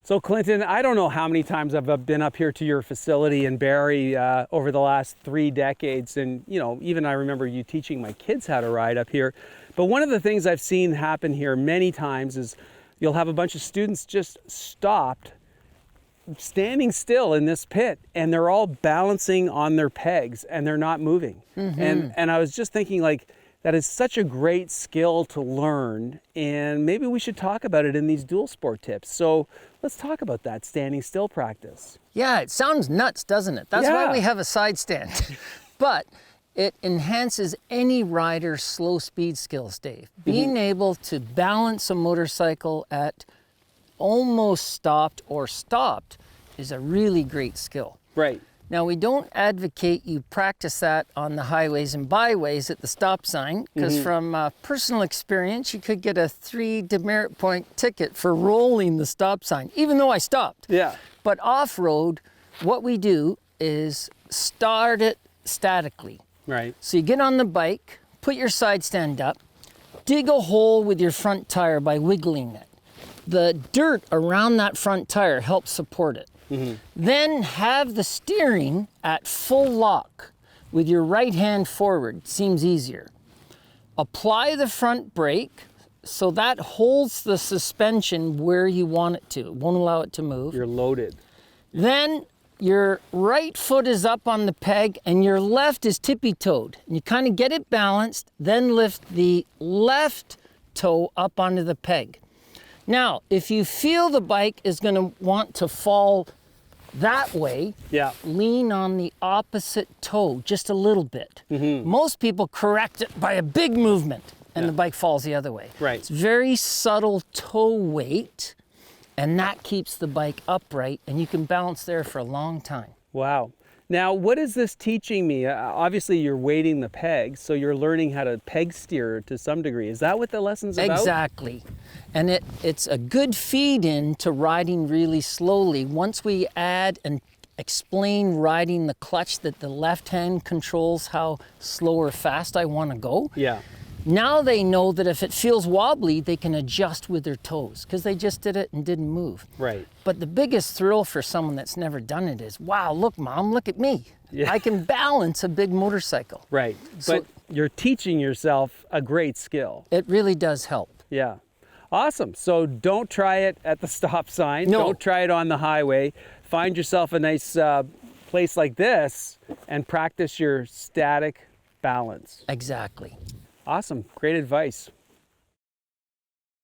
So Clinton, I don't know how many times I've been up here to your facility in Barrie over the last 3 decades. And, you know, even I remember you teaching my kids how to ride up here. But one of the things I've seen happen here many times is you'll have a bunch of students just stopped, standing still in this pit, and they're all balancing on their pegs and they're not moving. And I was just thinking, like, that is such a great skill to learn, and maybe we should talk about it in these dual sport tips. So let's talk about that standing still practice. Yeah, it sounds nuts, doesn't it? That's why we have a side stand. But it enhances any rider's slow speed skills, Dave. Being able to balance a motorcycle at almost stopped or stopped is a really great skill. Right. Now, we don't advocate you practice that on the highways and byways at the stop sign, because from personal experience, you could get a 3 demerit point ticket for rolling the stop sign, even though I stopped. Yeah. But off-road, what we do is start it statically. Right. So you get on the bike, put your side stand up, dig a hole with your front tire by wiggling it. The dirt around that front tire helps support it. Then have the steering at full lock with your right hand forward. Seems easier. Apply the front brake so that holds the suspension where you want it to. It won't allow it to move. You're loaded. Then your right foot is up on the peg and your left is tippy-toed. And you kind of get it balanced, then lift the left toe up onto the peg. Now, if you feel the bike is going to want to fall that way, lean on the opposite toe just a little bit. Most people correct it by a big movement and the bike falls the other way. Right. It's very subtle toe weight, and that keeps the bike upright, and you can balance there for a long time. Wow. Now, what is this teaching me? Obviously, you're weighting the pegs, so you're learning how to peg steer to some degree. Is that what the lesson's about? Exactly. And it's a good feed-in to riding really slowly. Once we add and explain riding the clutch, that the left hand controls how slow or fast I want to go. Yeah. Now they know that if it feels wobbly, they can adjust with their toes, because they just did it and didn't move. Right. But the biggest thrill for someone that's never done it is, wow, look, Mom, look at me. Yeah. I can balance a big motorcycle. Right. So, but you're teaching yourself a great skill. It really does help. Yeah. Awesome. So don't try it at the stop sign. No. Don't try it on the highway. Find yourself a nice place like this and practice your static balance. Exactly. Awesome. Great advice.